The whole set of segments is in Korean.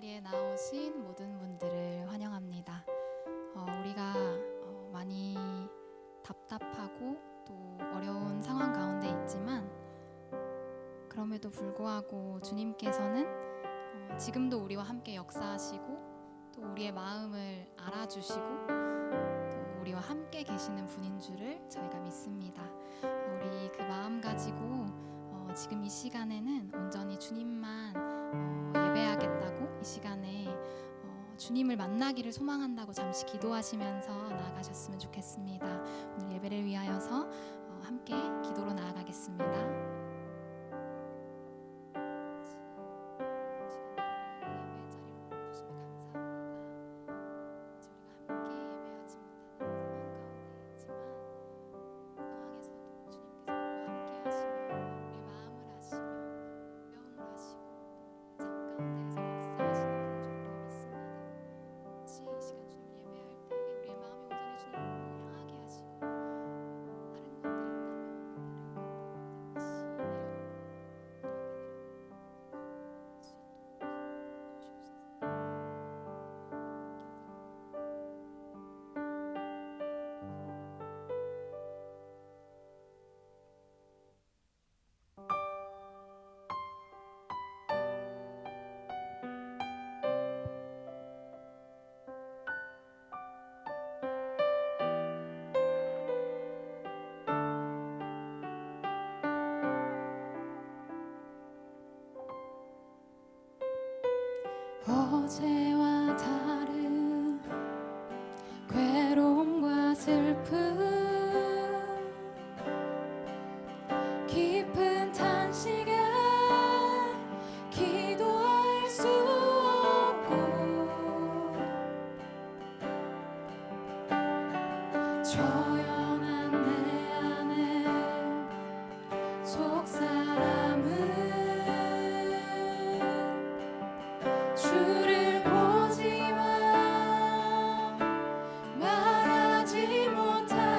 자리에 나오신 모든 분들을 환영합니다. 우리가 많이 답답하고 또 어려운 상황 가운데 있지만 그럼에도 불구하고 주님께서는 지금도 우리와 함께 역사하시고 또 우리의 마음을 알아주시고 또 우리와 함께 계시는 분인 줄을 저희가 믿습니다. 우리 그 마음 가지고 지금 이 시간에는 온전히 주님만 예배하겠다고 이 시간에 주님을 만나기를 소망한다고 잠시 기도하시면서 나아가셨으면 좋겠습니다. 오늘 예배를 위하여서 함께 기도로 나아가겠습니다. 어제와 다른 괴로움과 슬픔 깊은 탄식에 기도할 수 없고 조용한 내 안에 속사람은 주를 보지만 말하지 못하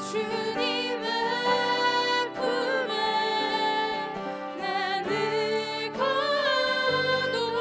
주님의 품에 나를 거두고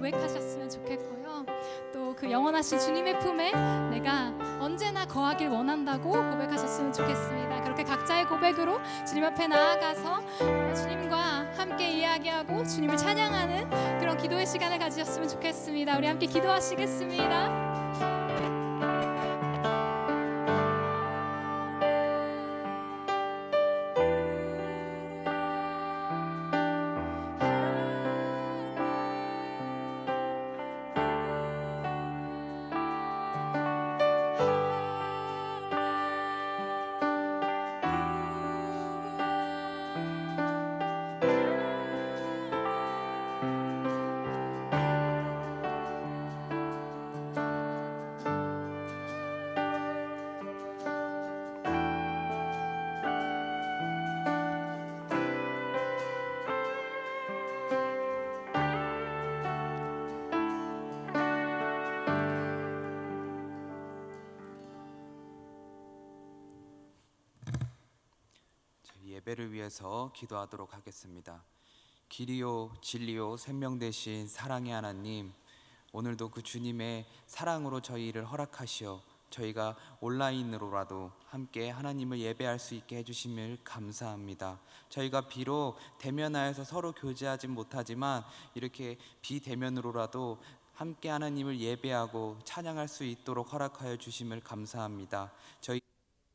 고백하셨으면 좋겠고요. 또 그 영원하신 주님의 품에 내가 언제나 거하길 원한다고 고백하셨으면 좋겠습니다. 그렇게 각자의 고백으로 주님 앞에 나아가서 주님과 함께 이야기하고 주님을 찬양하는 그런 기도의 시간을 가지셨으면 좋겠습니다. 우리 함께 기도하시겠습니다. 예배를 위해서 기도하도록 하겠습니다. 길이요 진리요 생명 되신 사랑의 하나님, 오늘도 그 주님의 사랑으로 저희를 허락하시어 저희가 온라인으로라도 함께 하나님을 예배할 수 있게 해주심을 감사합니다. 저희가 비록 대면하여서 서로 교제하진 못하지만 이렇게 비대면으로라도 함께 하나님을 예배하고 찬양할 수 있도록 허락하여 주심을 감사합니다. 저희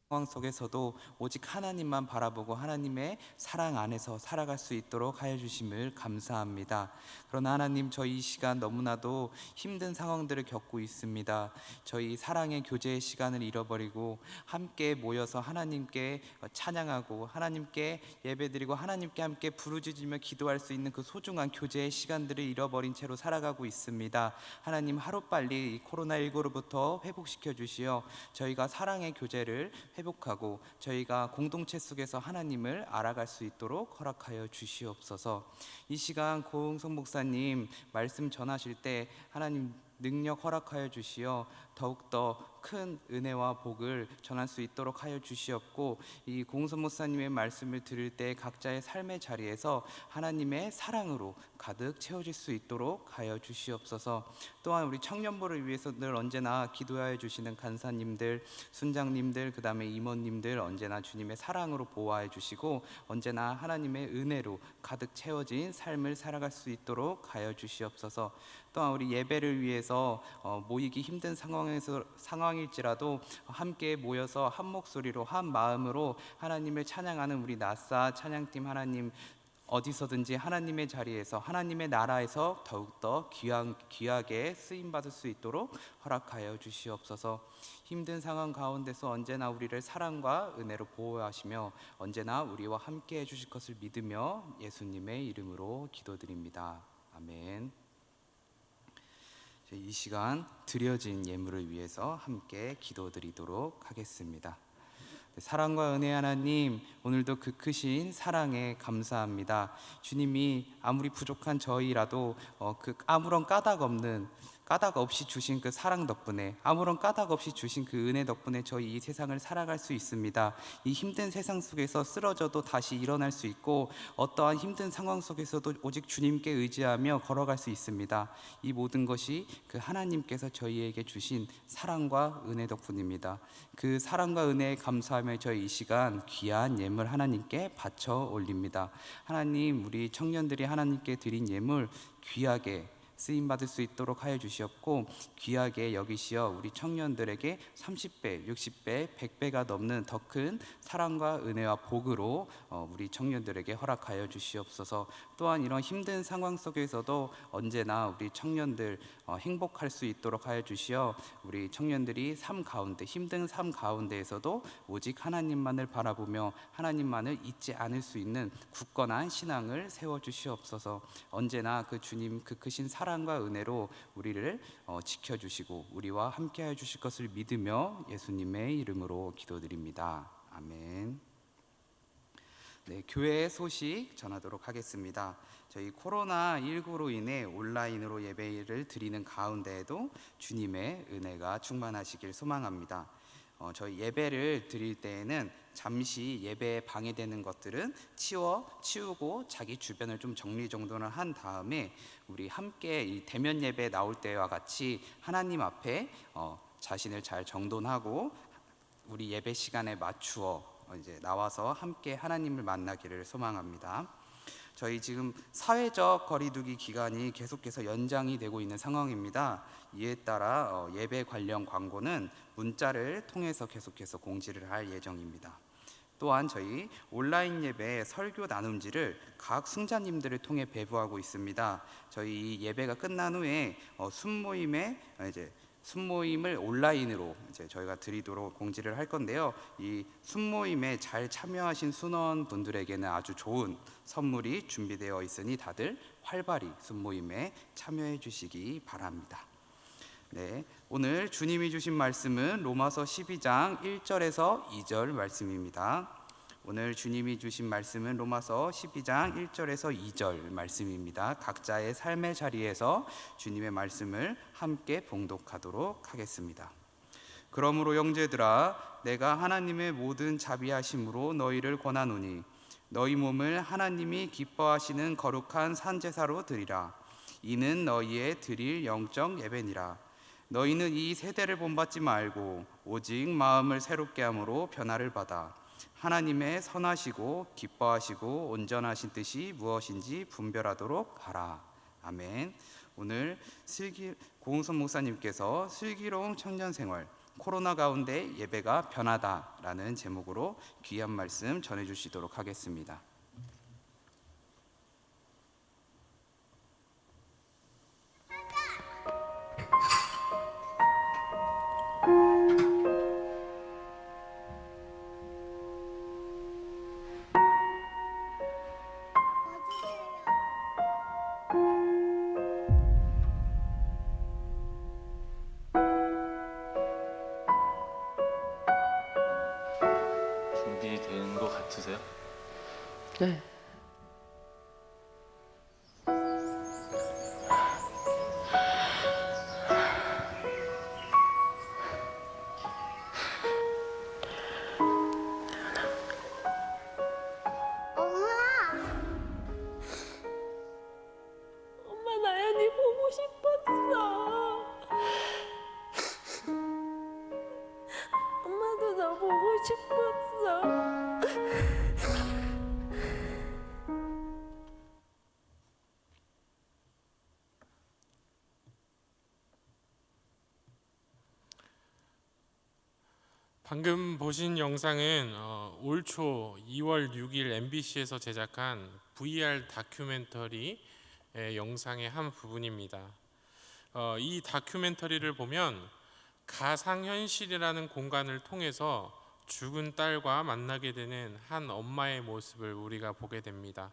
상황 속에서도 오직 하나님만 바라보고 하나님의 사랑 안에서 살아갈 수 있도록 하여 주심을 감사합니다. 그러나 하나님, 저희 이 시간 너무나도 힘든 상황들을 겪고 있습니다. 저희 사랑의 교제의 시간을 잃어버리고 함께 모여서 하나님께 찬양하고 하나님께 예배드리고 하나님께 함께 부르짖으며 기도할 수 있는 그 소중한 교제의 시간들을 잃어버린 채로 살아가고 있습니다. 하나님, 하루빨리 이 코로나19로부터 회복시켜 주시어 저희가 사랑의 교제를 회복하고 저희가 공동체 속에서 하나님을 알아갈 수 있도록 허락하여 주시옵소서. 이 시간 고흥석 목사님 말씀 전하실 때 하나님 능력 허락하여 주시어 더욱더 큰 은혜와 복을 전할 수 있도록 하여 주시옵고, 이 고흥석 목사님의 말씀을 들을 때 각자의 삶의 자리에서 하나님의 사랑으로 가득 채워질 수 있도록 하여 주시옵소서. 또한 우리 청년부를 위해서 늘 언제나 기도하여 주시는 간사님들, 순장님들, 그 다음에 임원님들 언제나 주님의 사랑으로 보호하여 주시고 언제나 하나님의 은혜로 가득 채워진 삶을 살아갈 수 있도록 하여 주시옵소서. 또한 우리 예배를 위해서 모이기 힘든 상황일지라도 함께 모여서 한 목소리로 한 마음으로 하나님을 찬양하는 우리 나사 찬양팀 하나님, 어디서든지 하나님의 자리에서 하나님의 나라에서 더욱더 귀하게 쓰임받을 수 있도록 허락하여 주시옵소서. 힘든 상황 가운데서 언제나 우리를 사랑과 은혜로 보호하시며 언제나 우리와 함께 해주실 것을 믿으며 예수님의 이름으로 기도드립니다. 아멘. 이 시간 드려진 예물을 위해서 함께 기도드리도록 하겠습니다. 사랑과 은혜 하나님, 오늘도 그 크신 사랑에 감사합니다. 주님이 아무리 부족한 저희라도 그 아무런 까닭 없이 주신 그 사랑 덕분에, 아무런 까닭 없이 주신 그 은혜 덕분에 저희 이 세상을 살아갈 수 있습니다. 이 힘든 세상 속에서 쓰러져도 다시 일어날 수 있고 어떠한 힘든 상황 속에서도 오직 주님께 의지하며 걸어갈 수 있습니다. 이 모든 것이 그 하나님께서 저희에게 주신 사랑과 은혜 덕분입니다. 그 사랑과 은혜에 감사하며 저희 이 시간 귀한 예물 하나님께 바쳐 올립니다. 하나님, 우리 청년들이 하나님께 드린 예물 귀하게 쓰임받을 수 있도록 하여 주시옵고 귀하게 여기시어 우리 청년들에게 30배, 60배, 100배가 넘는 더 큰 사랑과 은혜와 복으로 우리 청년들에게 허락하여 주시옵소서. 또한 이런 힘든 상황 속에서도 언제나 우리 청년들 행복할 수 있도록 하여 주시어 우리 청년들이 힘든 삶 가운데에서도 오직 하나님만을 바라보며 하나님만을 잊지 않을 수 있는 굳건한 신앙을 세워주시옵소서. 언제나 그 주님 그 크신 사랑과 은혜로 우리를 지켜주시고 우리와 함께해 주실 것을 믿으며 예수님의 이름으로 기도드립니다. 아멘. 네, 교회의 소식 전하도록 하겠습니다. 저희 코로나19로 인해 온라인으로 예배를 드리는 가운데에도 주님의 은혜가 충만하시길 소망합니다. 저희 예배를 드릴 때에는 잠시 예배에 방해되는 것들은 치우고 자기 주변을 좀 정리정돈을 한 다음에 우리 함께 이 대면 예배 나올 때와 같이 하나님 앞에 자신을 잘 정돈하고 우리 예배 시간에 맞추어 이제 나와서 함께 하나님을 만나기를 소망합니다. 저희 지금 사회적 거리두기 기간이 계속해서 연장이 되고 있는 상황입니다. 이에 따라 예배 관련 광고는 문자를 통해서 계속해서 공지를 할 예정입니다. 또한 저희 온라인 예배 설교 나눔지를 각 승자님들을 통해 배부하고 있습니다. 저희 이 예배가 끝난 후에 순모임을 온라인으로 이제 저희가 드리도록 공지를 할 건데요. 이 순모임에 잘 참여하신 순원분들에게는 아주 좋은 선물이 준비되어 있으니 다들 활발히 순모임에 참여해 주시기 바랍니다. 네, 오늘 주님이 주신 말씀은 로마서 12장 1절에서 2절 말씀입니다. 오늘 주님이 주신 말씀은 로마서 12장 1절에서 2절 말씀입니다. 각자의 삶의 자리에서 주님의 말씀을 함께 봉독하도록 하겠습니다. 그러므로 형제들아, 내가 하나님의 모든 자비하심으로 너희를 권하노니 너희 몸을 하나님이 기뻐하시는 거룩한 산제사로 드리라. 이는 너희의 드릴 영적 예배니라. 너희는 이 세대를 본받지 말고 오직 마음을 새롭게 함으로 변화를 받아 하나님의 선하시고 기뻐하시고 온전하신 뜻이 무엇인지 분별하도록 하라. 아멘. 오늘 고흥선 목사님께서 슬기로운 청년생활, 코로나 가운데 예배가 변하다라는 제목으로 귀한 말씀 전해주시도록 하겠습니다. 준비된 것 같으세요? 네. 엄마 나연이 보고 싶었어. 엄마도 너 보고 싶었어. 방금 보신 영상은 올 초 2월 6일 MBC에서 제작한 VR 다큐멘터리 영상의 한 부분입니다. 이 다큐멘터리를 보면 가상현실이라는 공간을 통해서 죽은 딸과 만나게 되는 한 엄마의 모습을 우리가 보게 됩니다.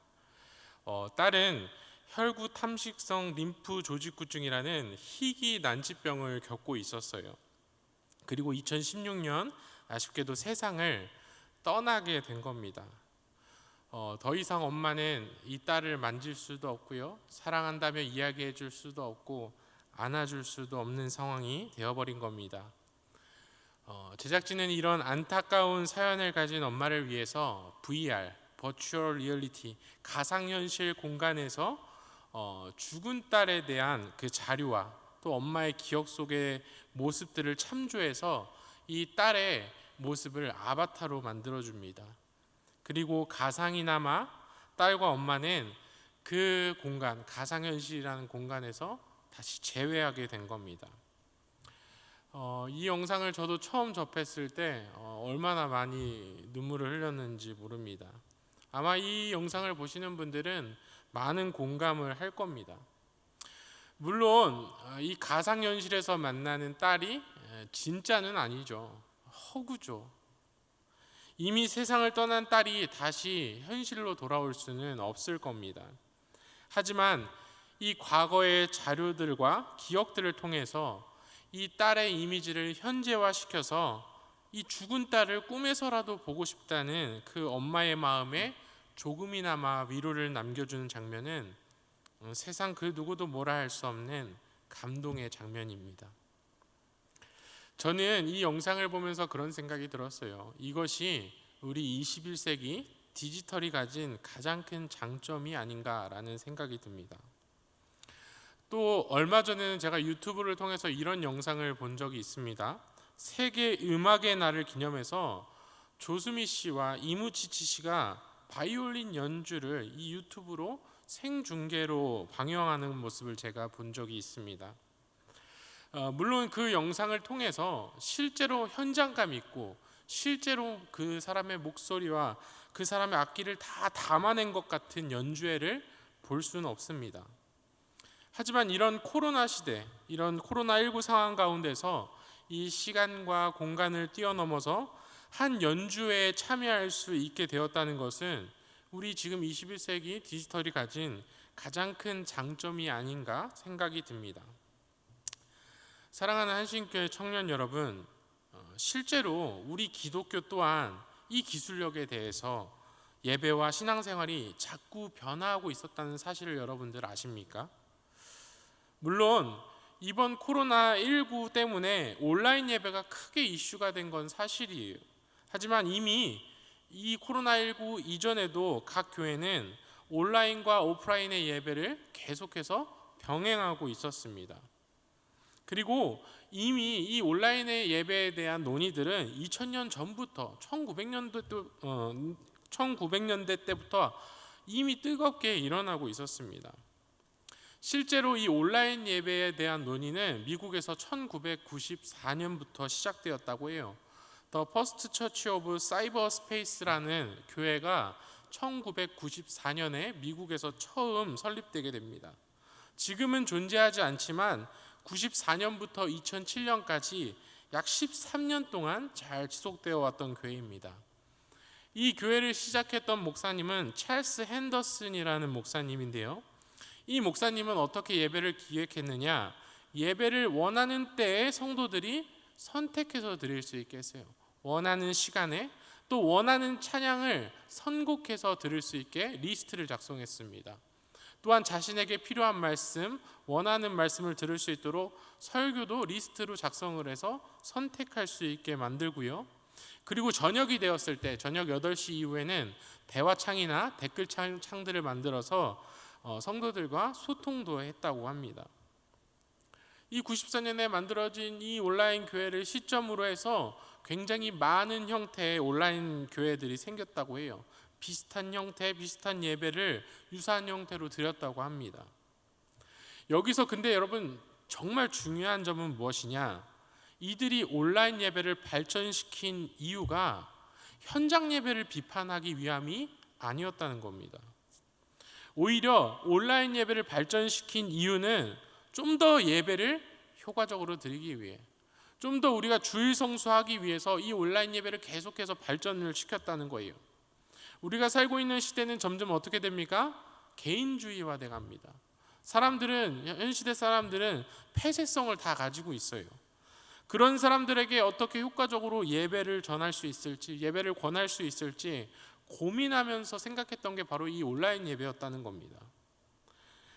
딸은 혈구 탐식성 림프 조직구증이라는 희귀 난치병을 겪고 있었어요. 그리고 2016년 아쉽게도 세상을 떠나게 된 겁니다. 더 이상 엄마는 이 딸을 만질 수도 없고요, 사랑한다며 이야기해 줄 수도 없고 안아줄 수도 없는 상황이 되어버린 겁니다. 제작진은 이런 안타까운 사연을 가진 엄마를 위해서 VR, 버추얼 리얼리티, 가상현실 공간에서 죽은 딸에 대한 그 자료와 또 엄마의 기억 속의 모습들을 참조해서 이 딸의 모습을 아바타로 만들어줍니다. 그리고 가상이나마 딸과 엄마는 그 공간, 가상현실이라는 공간에서 다시 재회하게 된 겁니다. 이 영상을 저도 처음 접했을 때 얼마나 많이 눈물을 흘렸는지 모릅니다. 아마 이 영상을 보시는 분들은 많은 공감을 할 겁니다. 물론 이 가상현실에서 만나는 딸이 진짜는 아니죠. 허구죠. 이미 세상을 떠난 딸이 다시 현실로 돌아올 수는 없을 겁니다. 하지만 이 과거의 자료들과 기억들을 통해서 이 딸의 이미지를 현재화시켜서 이 죽은 딸을 꿈에서라도 보고 싶다는 그 엄마의 마음에 조금이나마 위로를 남겨주는 장면은 세상 그 누구도 뭐라 할 수 없는 감동의 장면입니다. 저는 이 영상을 보면서 그런 생각이 들었어요. 이것이 우리 21세기 디지털이 가진 가장 큰 장점이 아닌가라는 생각이 듭니다. 또 얼마 전에는 제가 유튜브를 통해서 이런 영상을 본 적이 있습니다. 세계 음악의 날을 기념해서 조수미 씨와 이무치치 씨가 바이올린 연주를 이 유튜브로 생중계로 방영하는 모습을 제가 본 적이 있습니다. 물론 그 영상을 통해서 실제로 현장감 있고 실제로 그 사람의 목소리와 그 사람의 악기를 다 담아낸 것 같은 연주회를 볼 수는 없습니다. 하지만 이런 코로나 시대, 이런 코로나19 상황 가운데서 이 시간과 공간을 뛰어넘어서 한 연주회에 참여할 수 있게 되었다는 것은 우리 지금 21세기 디지털이 가진 가장 큰 장점이 아닌가 생각이 듭니다. 사랑하는 한신교회 청년 여러분, 실제로 우리 기독교 또한 이 기술력에 대해서 예배와 신앙생활이 자꾸 변화하고 있었다는 사실을 여러분들 아십니까? 물론 이번 코로나19 때문에 온라인 예배가 크게 이슈가 된 건 사실이에요. 하지만 이미 이 코로나19 이전에도 각 교회는 온라인과 오프라인의 예배를 계속해서 병행하고 있었습니다. 그리고 이미 이 온라인의 예배에 대한 논의들은 2000년 전부터 1900년대 때부터 이미 뜨겁게 일어나고 있었습니다. 실제로 이 온라인 예배에 대한 논의는 미국에서 1994년부터 시작되었다고 해요. The First Church of Cyberspace라는 교회가 1994년에 미국에서 처음 설립되게 됩니다. 지금은 존재하지 않지만 94년부터 2007년까지 약 13년 동안 잘 지속되어 왔던 교회입니다. 이 교회를 시작했던 목사님은 찰스 핸더슨이라는 목사님인데요. 이 목사님은 어떻게 예배를 기획했느냐? 예배를 원하는 때에 성도들이 선택해서 드릴 수 있게 했어요. 원하는 시간에 또 원하는 찬양을 선곡해서 들을 수 있게 리스트를 작성했습니다. 또한 자신에게 필요한 말씀, 원하는 말씀을 들을 수 있도록 설교도 리스트로 작성을 해서 선택할 수 있게 만들고요. 그리고 저녁이 되었을 때 저녁 8시 이후에는 대화창이나 댓글창들을 만들어서 성도들과 소통도 했다고 합니다. 이 94년에 만들어진 이 온라인 교회를 시점으로 해서 굉장히 많은 형태의 온라인 교회들이 생겼다고 해요. 비슷한 형태, 비슷한 예배를 유사한 형태로 드렸다고 합니다. 여기서 근데 여러분 정말 중요한 점은 무엇이냐? 이들이 온라인 예배를 발전시킨 이유가 현장 예배를 비판하기 위함이 아니었다는 겁니다. 오히려 온라인 예배를 발전시킨 이유는 좀 더 예배를 효과적으로 드리기 위해, 좀 더 우리가 주일 성수하기 위해서 이 온라인 예배를 계속해서 발전을 시켰다는 거예요. 우리가 살고 있는 시대는 점점 어떻게 됩니까? 개인주의화돼 갑니다. 현 시대 사람들은 폐쇄성을 다 가지고 있어요. 그런 사람들에게 어떻게 효과적으로 예배를 전할 수 있을지, 예배를 권할 수 있을지 고민하면서 생각했던 게 바로 이 온라인 예배였다는 겁니다.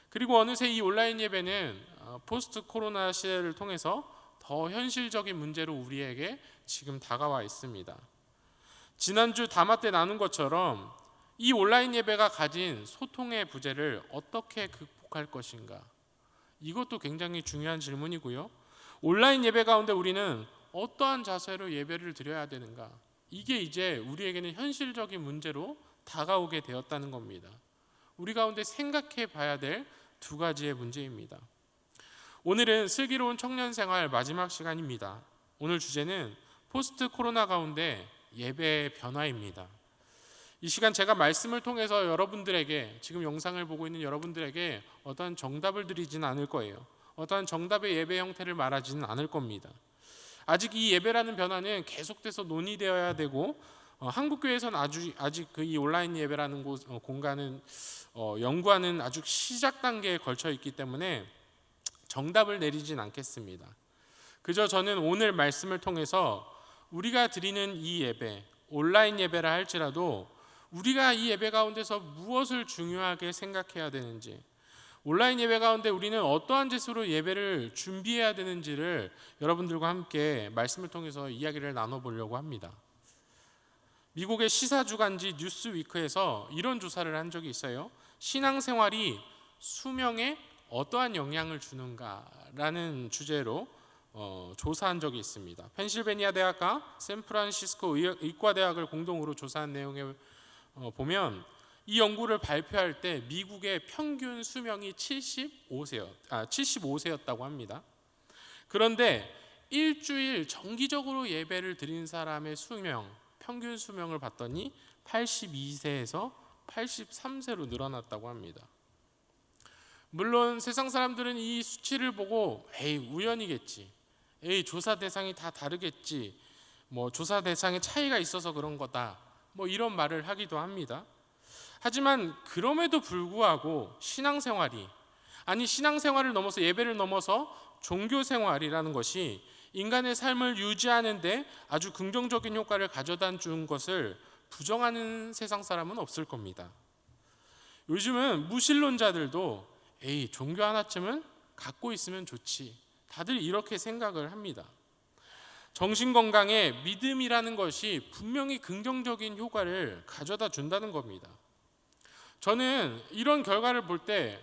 그리고 어느새 이 온라인 예배는 포스트 코로나 시대를 통해서 더 현실적인 문제로 우리에게 지금 다가와 있습니다. 지난주 담화 때 나눈 것처럼 이 온라인 예배가 가진 소통의 부재를 어떻게 극복할 것인가? 이것도 굉장히 중요한 질문이고요. 온라인 예배 가운데 우리는 어떠한 자세로 예배를 드려야 되는가? 이게 이제 우리에게는 현실적인 문제로 다가오게 되었다는 겁니다. 우리 가운데 생각해 봐야 될 두 가지의 문제입니다. 오늘은 슬기로운 청년생활 마지막 시간입니다. 오늘 주제는 포스트 코로나 가운데 예배의 변화입니다. 이 시간 제가 말씀을 통해서 여러분들에게, 지금 영상을 보고 있는 여러분들에게 어떠한 정답을 드리지는 않을 거예요. 어떠한 정답의 예배 형태를 말하지는 않을 겁니다. 아직 이 예배라는 변화는 계속돼서 논의되어야 되고, 한국교회에서는 아직 이 온라인 예배라는 공간은 연구하는 아주 시작 단계에 걸쳐 있기 때문에 정답을 내리진 않겠습니다. 그저 저는 오늘 말씀을 통해서 우리가 드리는 이 예배, 온라인 예배라 할지라도 우리가 이 예배 가운데서 무엇을 중요하게 생각해야 되는지, 온라인 예배 가운데 우리는 어떠한 제수로 예배를 준비해야 되는지를 여러분들과 함께 말씀을 통해서 이야기를 나눠보려고 합니다. 미국의 시사주간지 뉴스위크에서 이런 조사를 한 적이 있어요. 신앙생활이 수명에 어떠한 영향을 주는가라는 주제로 조사한 적이 있습니다. 펜실베니아 대학과 샌프란시스코 의과대학을 공동으로 조사한 내용에 보면 이 연구를 발표할 때 미국의 평균 수명이 75세였다고 합니다. 그런데 일주일 정기적으로 예배를 드린 사람의 평균 수명을 봤더니 82세에서 83세로 늘어났다고 합니다. 물론 세상 사람들은 이 수치를 보고 에이 우연이겠지, 에이 조사 대상이 다 다르겠지, 조사 대상의 차이가 있어서 그런 거다, 이런 말을 하기도 합니다. 하지만 그럼에도 불구하고 신앙생활을 넘어서 예배를 넘어서 종교생활이라는 것이 인간의 삶을 유지하는 데 아주 긍정적인 효과를 가져다 준 것을 부정하는 세상 사람은 없을 겁니다. 요즘은 무신론자들도 에이 종교 하나쯤은 갖고 있으면 좋지, 다들 이렇게 생각을 합니다. 정신건강에 믿음이라는 것이 분명히 긍정적인 효과를 가져다 준다는 겁니다. 저는 이런 결과를 볼 때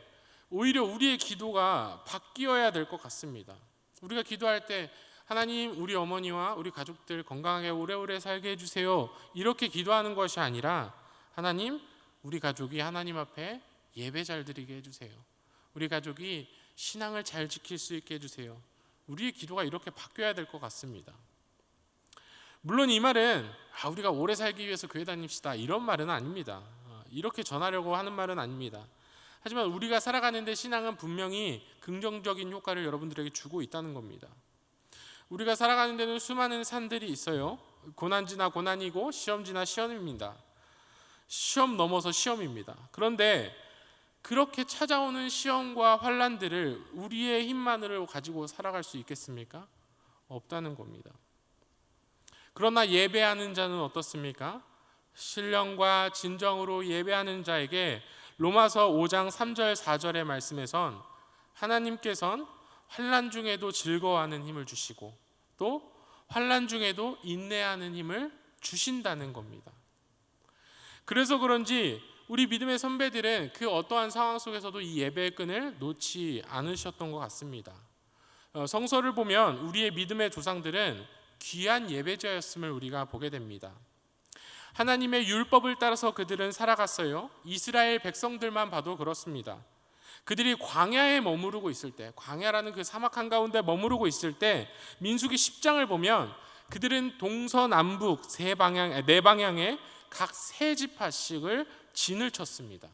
오히려 우리의 기도가 바뀌어야 될 것 같습니다. 우리가 기도할 때 하나님 우리 어머니와 우리 가족들 건강하게 오래오래 살게 해주세요, 이렇게 기도하는 것이 아니라 하나님 우리 가족이 하나님 앞에 예배 잘 드리게 해주세요, 우리 가족이 신앙을 잘 지킬 수 있게 해주세요. 우리의 기도가 이렇게 바뀌어야 될 것 같습니다. 물론 이 말은 우리가 오래 살기 위해서 교회 다닙시다 이런 말은 아닙니다. 이렇게 전하려고 하는 말은 아닙니다. 하지만 우리가 살아가는데 신앙은 분명히 긍정적인 효과를 여러분들에게 주고 있다는 겁니다. 우리가 살아가는 데는 수많은 산들이 있어요. 고난지나 고난이고 시험지나 시험입니다. 시험 넘어서 시험입니다. 그런데 그렇게 찾아오는 시험과 환난들을 우리의 힘만으로 가지고 살아갈 수 있겠습니까? 없다는 겁니다. 그러나 예배하는 자는 어떻습니까? 신령과 진정으로 예배하는 자에게 로마서 5장 3절 4절의 말씀에선 하나님께서는 환난 중에도 즐거워하는 힘을 주시고 또 환난 중에도 인내하는 힘을 주신다는 겁니다. 그래서 그런지 우리 믿음의 선배들은 그 어떠한 상황 속에서도 이 예배의 끈을 놓지 않으셨던 것 같습니다. 성서를 보면 우리의 믿음의 조상들은 귀한 예배자였음을 우리가 보게 됩니다. 하나님의 율법을 따라서 그들은 살아갔어요. 이스라엘 백성들만 봐도 그렇습니다. 그들이 광야에 머무르고 있을 때, 광야라는 그 사막 한가운데 머무르고 있을 때 민수기 10장을 보면 그들은 동서남북 네 방향에 각 세 지파씩을 진을 쳤습니다.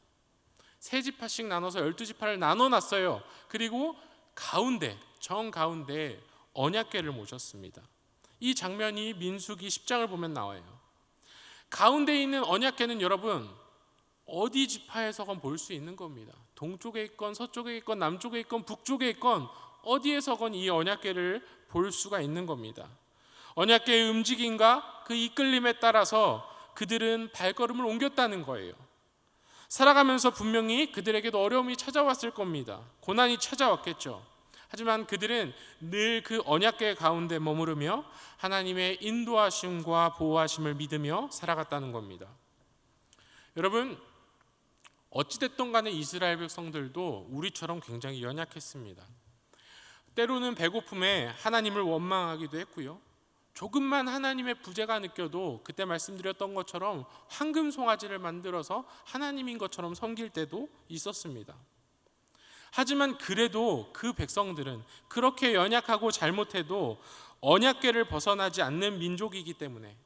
세 지파씩 나눠서 12지파를 나눠놨어요. 그리고 정가운데 언약궤를 모셨습니다. 이 장면이 민수기 10장을 보면 나와요. 가운데 있는 언약궤는 여러분 어디 지파에서건 볼 수 있는 겁니다. 동쪽에 있건 서쪽에 있건 남쪽에 있건 북쪽에 있건 어디에서건 이 언약궤를 볼 수가 있는 겁니다. 언약궤의 움직임과 그 이끌림에 따라서 그들은 발걸음을 옮겼다는 거예요. 살아가면서 분명히 그들에게도 어려움이 찾아왔을 겁니다. 고난이 찾아왔겠죠. 하지만 그들은 늘 그 언약궤 가운데 머무르며 하나님의 인도하심과 보호하심을 믿으며 살아갔다는 겁니다. 여러분, 어찌됐든 간에 이스라엘 백성들도 우리처럼 굉장히 연약했습니다. 때로는 배고픔에 하나님을 원망하기도 했고요. 조금만 하나님의 부재가 느껴도 그때 말씀드렸던 것처럼 황금 송아지를 만들어서 하나님인 것처럼 섬길 때도 있었습니다. 하지만 그래도 그 백성들은 그렇게 연약하고 잘못해도 언약궤를 벗어나지 않는 민족이기 때문에,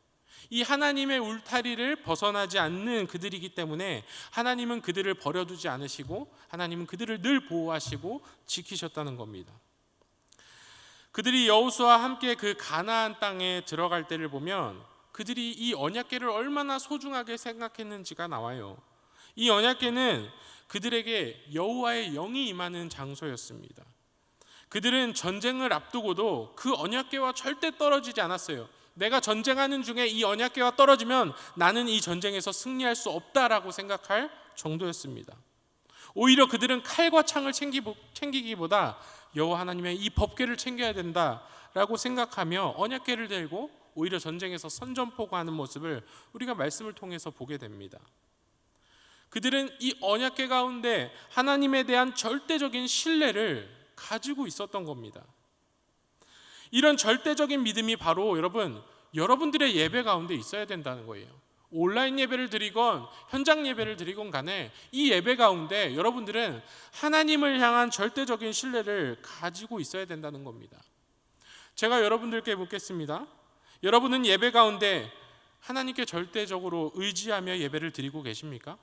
이 하나님의 울타리를 벗어나지 않는 그들이기 때문에 하나님은 그들을 버려두지 않으시고 하나님은 그들을 늘 보호하시고 지키셨다는 겁니다. 그들이 여호수아와 함께 그 가나안 땅에 들어갈 때를 보면 그들이 이 언약궤를 얼마나 소중하게 생각했는지가 나와요. 이 언약궤는 그들에게 여호와의 영이 임하는 장소였습니다. 그들은 전쟁을 앞두고도 그 언약궤와 절대 떨어지지 않았어요. 내가 전쟁하는 중에 이 언약궤가 떨어지면 나는 이 전쟁에서 승리할 수 없다라고 생각할 정도였습니다. 오히려 그들은 칼과 창을 챙기기보다 여호와 하나님의 이 법궤를 챙겨야 된다라고 생각하며 언약궤를 들고 오히려 전쟁에서 선전포고하는 모습을 우리가 말씀을 통해서 보게 됩니다. 그들은 이 언약궤 가운데 하나님에 대한 절대적인 신뢰를 가지고 있었던 겁니다. 이런 절대적인 믿음이 바로 여러분들의 예배 가운데 있어야 된다는 거예요. 온라인 예배를 드리건 현장 예배를 드리건 간에 이 예배 가운데 여러분들은 하나님을 향한 절대적인 신뢰를 가지고 있어야 된다는 겁니다. 제가 여러분들께 묻겠습니다. 여러분은 예배 가운데 하나님께 절대적으로 의지하며 예배를 드리고 계십니까?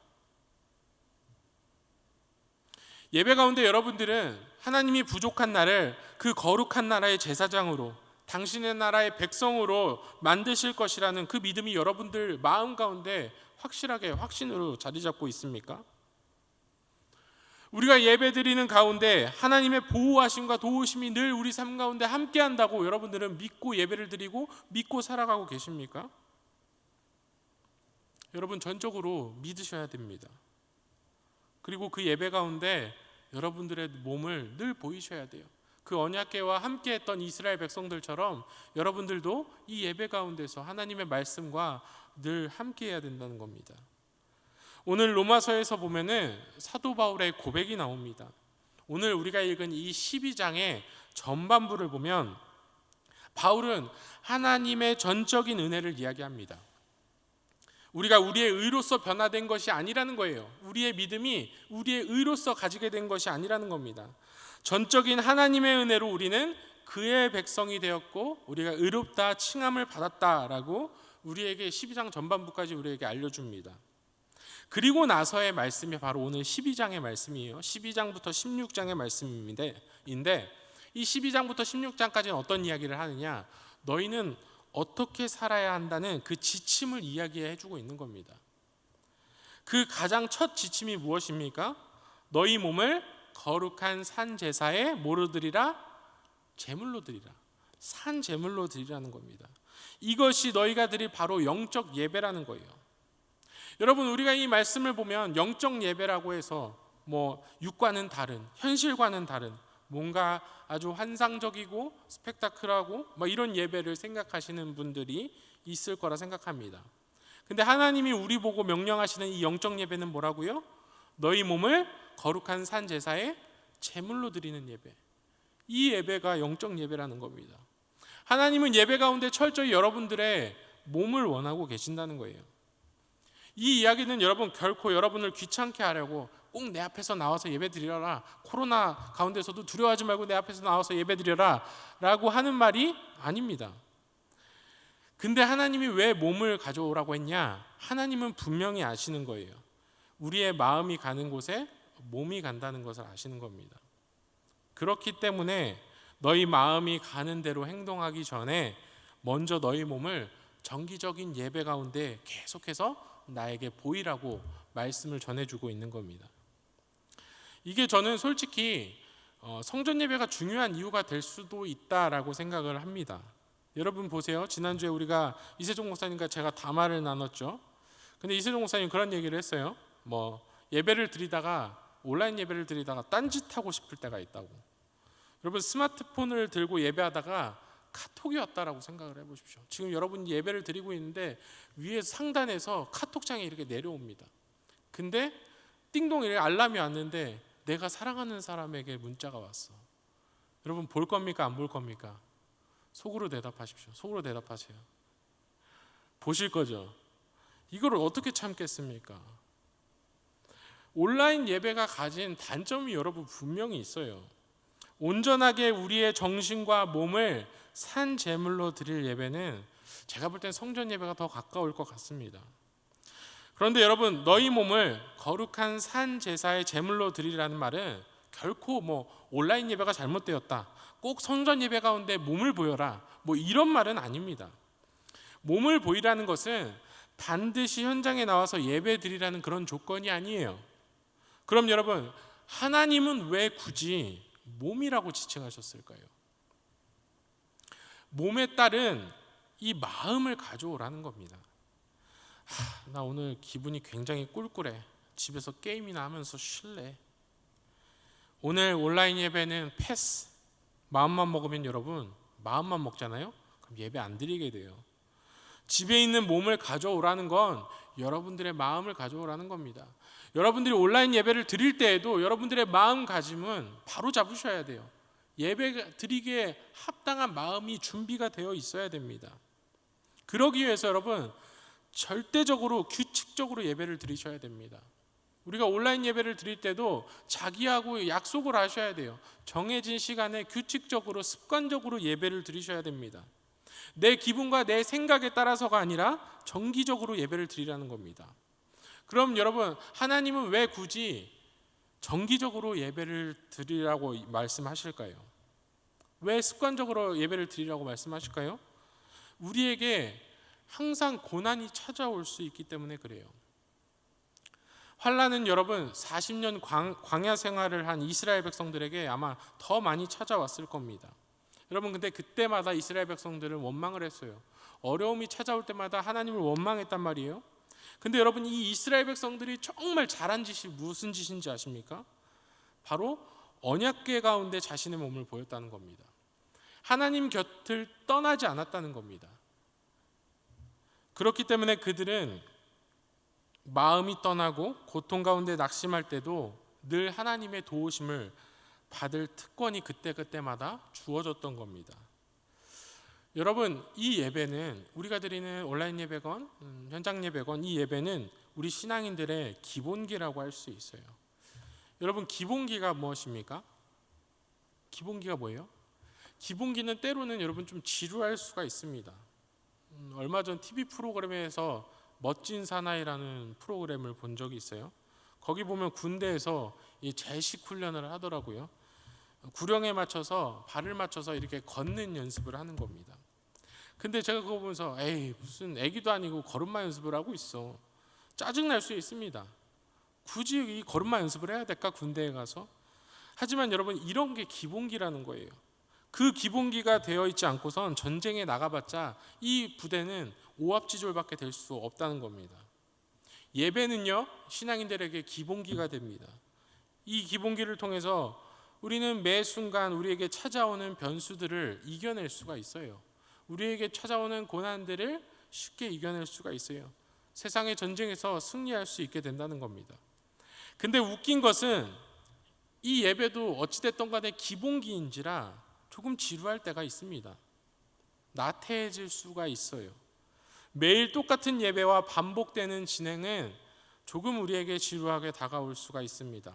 예배 가운데 여러분들은 하나님이 부족한 나를 그 거룩한 나라의 제사장으로, 당신의 나라의 백성으로 만드실 것이라는 그 믿음이 여러분들 마음 가운데 확실하게 확신으로 자리 잡고 있습니까? 우리가 예배 드리는 가운데 하나님의 보호하심과 도우심이 늘 우리 삶 가운데 함께 한다고 여러분들은 믿고 예배를 드리고 믿고 살아가고 계십니까? 여러분 전적으로 믿으셔야 됩니다. 그리고 그 예배 가운데 여러분들의 몸을 늘 보이셔야 돼요. 그 언약궤와 함께했던 이스라엘 백성들처럼 여러분들도 이 예배 가운데서 하나님의 말씀과 늘 함께해야 된다는 겁니다. 오늘 로마서에서 보면은 사도 바울의 고백이 나옵니다. 오늘 우리가 읽은 이 12장의 전반부를 보면 바울은 하나님의 전적인 은혜를 이야기합니다. 우리가 우리의 의로서 변화된 것이 아니라는 거예요. 우리의 믿음이 우리의 의로서 가지게 된 것이 아니라는 겁니다. 전적인 하나님의 은혜로 우리는 그의 백성이 되었고 우리가 의롭다 칭함을 받았다라고 우리에게 12장 전반부까지 우리에게 알려줍니다. 그리고 나서의 말씀이 바로 오늘 12장의 말씀이에요. 12장부터 16장의 말씀인데 이 12장부터 16장까지는 어떤 이야기를 하느냐, 너희는 어떻게 살아야 한다는 그 지침을 이야기해주고 있는 겁니다. 그 가장 첫 지침이 무엇입니까? 너희 몸을 거룩한 산 제사에 뭐로 드리라? 제물로 드리라. 산 제물로 드리라는 겁니다. 이것이 너희가 드릴 바로 영적 예배라는 거예요. 여러분, 우리가 이 말씀을 보면 영적 예배라고 해서 육과는 다른, 현실과는 다른, 뭔가 아주 환상적이고 스펙타클하고 이런 예배를 생각하시는 분들이 있을 거라 생각합니다. 근데 하나님이 우리 보고 명령하시는 이 영적 예배는 뭐라고요? 너희 몸을 거룩한 산 제사에 제물로 드리는 예배. 이 예배가 영적 예배라는 겁니다. 하나님은 예배 가운데 철저히 여러분들의 몸을 원하고 계신다는 거예요. 이 이야기는 여러분 결코 여러분을 귀찮게 하려고 꼭 내 앞에서 나와서 예배 드리라, 코로나 가운데서도 두려워하지 말고 내 앞에서 나와서 예배 드려라 라고 하는 말이 아닙니다. 근데 하나님이 왜 몸을 가져오라고 했냐? 하나님은 분명히 아시는 거예요. 우리의 마음이 가는 곳에 몸이 간다는 것을 아시는 겁니다. 그렇기 때문에 너희 마음이 가는 대로 행동하기 전에 먼저 너희 몸을 정기적인 예배 가운데 계속해서 나에게 보이라고 말씀을 전해주고 있는 겁니다. 이게 저는 솔직히 성전 예배가 중요한 이유가 될 수도 있다라고 생각을 합니다. 여러분 보세요. 지난주에 우리가 이세종 목사님과 제가 담화를 나눴죠. 근데 이세종 목사님 그런 얘기를 했어요. 예배를 드리다가 온라인 예배를 드리다가 딴짓하고 싶을 때가 있다고. 여러분 스마트폰을 들고 예배하다가 카톡이 왔다라고 생각을 해보십시오. 지금 여러분이 예배를 드리고 있는데 위에 상단에서 카톡창이 이렇게 내려옵니다. 근데 띵동 이렇게 알람이 왔는데 내가 사랑하는 사람에게 문자가 왔어. 여러분 볼 겁니까? 안 볼 겁니까? 속으로 대답하십시오. 속으로 대답하세요. 보실 거죠? 이걸 어떻게 참겠습니까? 온라인 예배가 가진 단점이 여러분 분명히 있어요. 온전하게 우리의 정신과 몸을 산 제물로 드릴 예배는 제가 볼 땐 성전 예배가 더 가까울 것 같습니다. 그런데 여러분, 너희 몸을 거룩한 산 제사의 제물로 드리라는 말은 결코 온라인 예배가 잘못되었다, 꼭 성전 예배 가운데 몸을 보여라, 이런 말은 아닙니다. 몸을 보이라는 것은 반드시 현장에 나와서 예배 드리라는 그런 조건이 아니에요. 그럼 여러분, 하나님은 왜 굳이 몸이라고 지칭하셨을까요? 몸에 따른 이 마음을 가져오라는 겁니다. 나 오늘 기분이 굉장히 꿀꿀해. 집에서 게임이나 하면서 쉴래. 오늘 온라인 예배는 패스. 마음만 먹으면 여러분 마음만 먹잖아요. 그럼 예배 안 드리게 돼요. 집에 있는 몸을 가져오라는 건 여러분들의 마음을 가져오라는 겁니다. 여러분들이 온라인 예배를 드릴 때에도 여러분들의 마음가짐은 바로 잡으셔야 돼요. 예배 드리기에 합당한 마음이 준비가 되어 있어야 됩니다. 그러기 위해서 여러분 절대적으로 규칙적으로 예배를 드리셔야 됩니다. 우리가 온라인 예배를 드릴 때도 자기하고 약속을 하셔야 돼요. 정해진 시간에 규칙적으로 습관적으로 예배를 드리셔야 됩니다. 내 기분과 내 생각에 따라서가 아니라 정기적으로 예배를 드리라는 겁니다. 그럼 여러분 하나님은 왜 굳이 정기적으로 예배를 드리라고 말씀하실까요? 왜 습관적으로 예배를 드리라고 말씀하실까요? 우리에게 항상 고난이 찾아올 수 있기 때문에 그래요. 환난은 여러분 40년 광야 생활을 한 이스라엘 백성들에게 아마 더 많이 찾아왔을 겁니다. 여러분 근데 그때마다 이스라엘 백성들은 원망을 했어요. 어려움이 찾아올 때마다 하나님을 원망했단 말이에요. 근데 여러분 이 이스라엘 백성들이 정말 잘한 짓이 무슨 짓인지 아십니까? 바로 언약궤 가운데 자신의 몸을 보였다는 겁니다. 하나님 곁을 떠나지 않았다는 겁니다. 그렇기 때문에 그들은 마음이 떠나고 고통 가운데 낙심할 때도 늘 하나님의 도우심을 받을 특권이 그때그때마다 주어졌던 겁니다. 여러분 이 예배는 우리가 드리는 온라인 예배건 현장 예배건 이 예배는 우리 신앙인들의 기본기라고 할 수 있어요. 여러분 기본기가 무엇입니까? 기본기가 뭐예요? 기본기는 때로는 여러분 좀 지루할 수가 있습니다. 얼마 전 TV 프로그램에서 멋진 사나이라는 프로그램을 본 적이 있어요. 거기 보면 군대에서 이 제식 훈련을 하더라고요. 구령에 맞춰서 발을 맞춰서 이렇게 걷는 연습을 하는 겁니다. 근데 제가 그거 보면서 에이 무슨 애기도 아니고 걸음마 연습을 하고 있어. 짜증날 수 있습니다. 굳이 이 걸음마 연습을 해야 될까 군대에 가서? 하지만 여러분 이런 게 기본기라는 거예요. 그 기본기가 되어 있지 않고선 전쟁에 나가봤자 이 부대는 오합지졸밖에 될 수 없다는 겁니다. 예배는요 신앙인들에게 기본기가 됩니다. 이 기본기를 통해서 우리는 매 순간 우리에게 찾아오는 변수들을 이겨낼 수가 있어요. 우리에게 찾아오는 고난들을 쉽게 이겨낼 수가 있어요. 세상의 전쟁에서 승리할 수 있게 된다는 겁니다. 근데 웃긴 것은 이 예배도 어찌됐든 간에 기본기인지라 조금 지루할 때가 있습니다. 나태해질 수가 있어요. 매일 똑같은 예배와 반복되는 진행은 조금 우리에게 지루하게 다가올 수가 있습니다.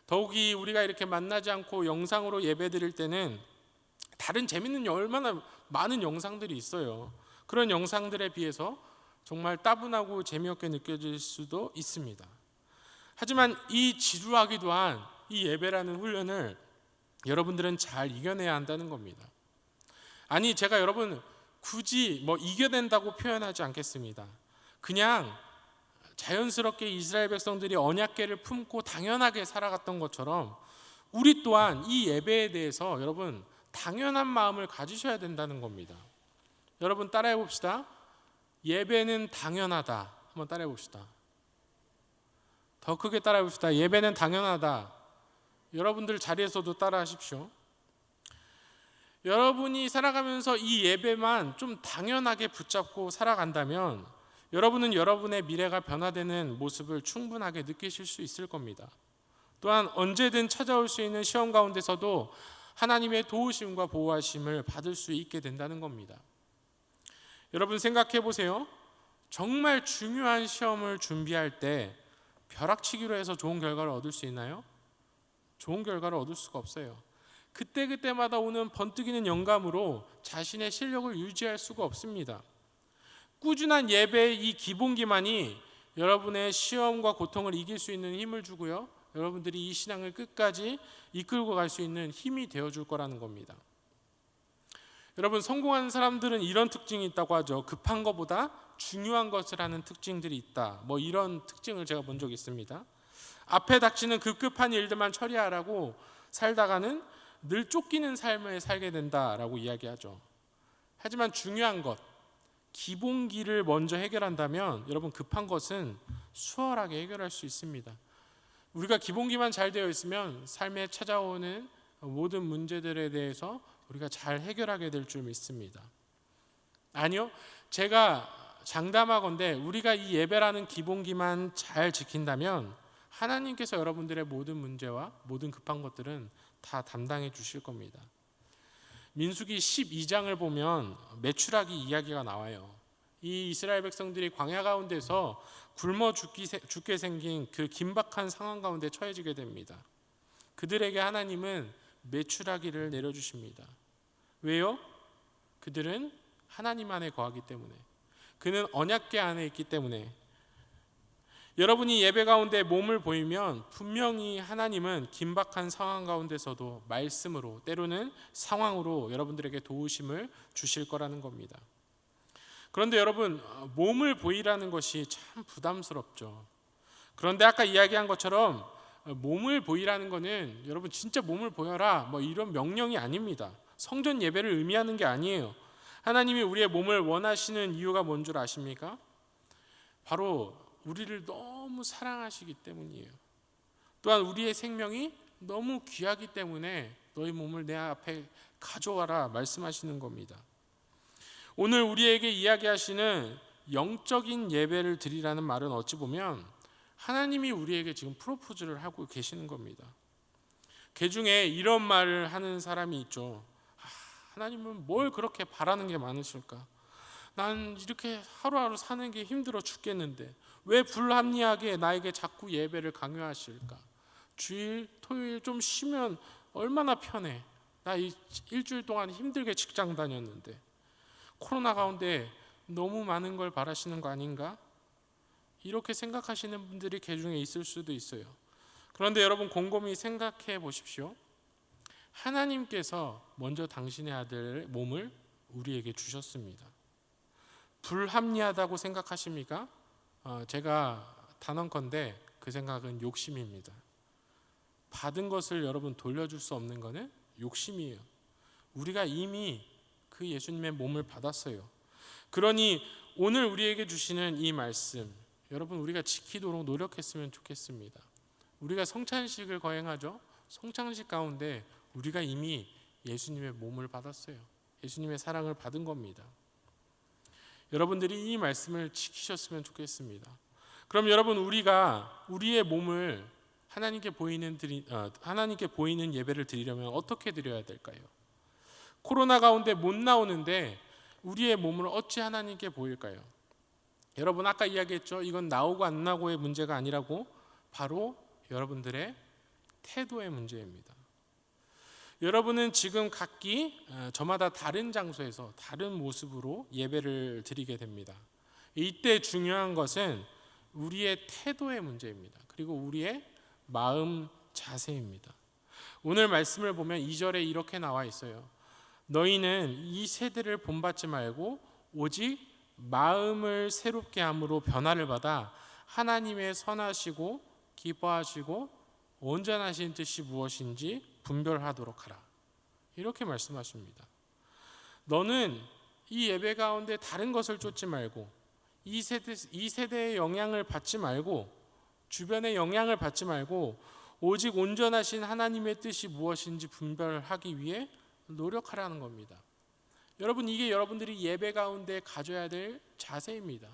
더욱이 우리가 이렇게 만나지 않고 영상으로 예배 드릴 때는 다른 재밌는 얼마나 많은 영상들이 있어요. 그런 영상들에 비해서 정말 따분하고 재미없게 느껴질 수도 있습니다. 하지만 이 지루하기도 한 이 예배라는 훈련을 여러분들은 잘 이겨내야 한다는 겁니다. 아니 제가 여러분 굳이 이겨낸다고 표현하지 않겠습니다. 그냥 자연스럽게 이스라엘 백성들이 언약궤를 품고 당연하게 살아갔던 것처럼 우리 또한 이 예배에 대해서 여러분 당연한 마음을 가지셔야 된다는 겁니다. 여러분 따라해 봅시다. 예배는 당연하다. 한번 따라해 봅시다. 더 크게 따라해 봅시다. 예배는 당연하다. 여러분들 자리에서도 따라 하십시오. 여러분이 살아가면서 이 예배만 좀 당연하게 붙잡고 살아간다면 여러분은 여러분의 미래가 변화되는 모습을 충분하게 느끼실 수 있을 겁니다. 또한 언제든 찾아올 수 있는 시험 가운데서도 하나님의 도우심과 보호하심을 받을 수 있게 된다는 겁니다. 여러분 생각해 보세요. 정말 중요한 시험을 준비할 때 벼락치기로 해서 좋은 결과를 얻을 수 있나요? 좋은 결과를 얻을 수가 없어요. 그때그때마다 오는 번뜩이는 영감으로 자신의 실력을 유지할 수가 없습니다. 꾸준한 예배의 이 기본기만이 여러분의 시험과 고통을 이길 수 있는 힘을 주고요. 여러분들이 이 신앙을 끝까지 이끌고 갈 수 있는 힘이 되어줄 거라는 겁니다. 여러분 성공하는 사람들은 이런 특징이 있다고 하죠. 급한 것보다 중요한 것을 하는 특징들이 있다. 이런 특징을 제가 본 적이 있습니다. 앞에 닥치는 급급한 일들만 처리하라고 살다가는 늘 쫓기는 삶을 살게 된다라고 이야기하죠. 하지만 중요한 것, 기본기를 먼저 해결한다면 여러분 급한 것은 수월하게 해결할 수 있습니다. 우리가 기본기만 잘 되어 있으면 삶에 찾아오는 모든 문제들에 대해서 우리가 잘 해결하게 될 줄 믿습니다. 아니요, 제가 장담하건대 우리가 이 예배라는 기본기만 잘 지킨다면 하나님께서 여러분들의 모든 문제와 모든 급한 것들은 다 담당해 주실 겁니다. 민수기 12장을 보면 메추라기 이야기가 나와요. 이 이스라엘 백성들이 광야 가운데서 굶어 죽게 생긴 그 긴박한 상황 가운데 처해지게 됩니다. 그들에게 하나님은 메추라기를 내려주십니다. 왜요? 그들은 하나님 안에 거하기 때문에, 그는 언약궤 안에 있기 때문에. 여러분이 예배 가운데 몸을 보이면 분명히 하나님은 긴박한 상황 가운데서도 말씀으로, 때로는 상황으로 여러분들에게 도우심을 주실 거라는 겁니다. 그런데 여러분, 몸을 보이라는 것이 참 부담스럽죠. 그런데 아까 이야기한 것처럼 몸을 보이라는 것은 여러분 진짜 몸을 보여라 뭐 이런 명령이 아닙니다. 성전 예배를 의미하는 게 아니에요. 하나님이 우리의 몸을 원하시는 이유가 뭔 줄 아십니까? 바로 우리를 너무 사랑하시기 때문이에요. 또한 우리의 생명이 너무 귀하기 때문에 너희 몸을 내 앞에 가져와라 말씀하시는 겁니다. 오늘 우리에게 이야기하시는 영적인 예배를 드리라는 말은 어찌 보면 하나님이 우리에게 지금 프로포즈를 하고 계시는 겁니다. 그 중에 이런 말을 하는 사람이 있죠. 하나님은 뭘 그렇게 바라는 게 많으실까? 난 이렇게 하루하루 사는 게 힘들어 죽겠는데 왜 불합리하게 나에게 자꾸 예배를 강요하실까? 주일, 토요일 좀 쉬면 얼마나 편해. 나 일주일 동안 힘들게 직장 다녔는데 코로나 가운데 너무 많은 걸 바라시는 거 아닌가? 이렇게 생각하시는 분들이 그 중에 있을 수도 있어요. 그런데 여러분 곰곰이 생각해 보십시오. 하나님께서 먼저 당신의 아들 몸을 우리에게 주셨습니다. 불합리하다고 생각하십니까? 제가 단언컨대 그 생각은 욕심입니다. 받은 것을 여러분 돌려줄 수 없는 것은 욕심이에요. 우리가 이미 그 예수님의 몸을 받았어요. 그러니 오늘 우리에게 주시는 이 말씀, 여러분 우리가 지키도록 노력했으면 좋겠습니다. 우리가 성찬식을 거행하죠. 성찬식 가운데 우리가 이미 예수님의 몸을 받았어요. 예수님의 사랑을 받은 겁니다. 여러분들이 이 말씀을 지키셨으면 좋겠습니다. 그럼 여러분 우리가 우리의 몸을 하나님께 보이는 예배를 드리려면 어떻게 드려야 될까요? 코로나 가운데 못 나오는데 우리의 몸을 어찌 하나님께 보일까요? 여러분 아까 이야기했죠. 이건 나오고 안 나오고의 문제가 아니라고, 바로 여러분들의 태도의 문제입니다. 여러분은 지금 각기 저마다 다른 장소에서 다른 모습으로 예배를 드리게 됩니다. 이때 중요한 것은 우리의 태도의 문제입니다. 그리고 우리의 마음 자세입니다. 오늘 말씀을 보면 2절에 이렇게 나와 있어요. 너희는 이 세대를 본받지 말고 오직 마음을 새롭게 함으로 변화를 받아 하나님의 선하시고 기뻐하시고 온전하신 뜻이 무엇인지 분별하도록 하라. 이렇게 말씀하십니다. 너는 이 예배 가운데 다른 것을 쫓지 말고 이 세대의 영향을 받지 말고 주변의 영향을 받지 말고 오직 온전하신 하나님의 뜻이 무엇인지 분별하기 위해 노력하라는 겁니다. 여러분 이게 여러분들이 예배 가운데 가져야 될 자세입니다.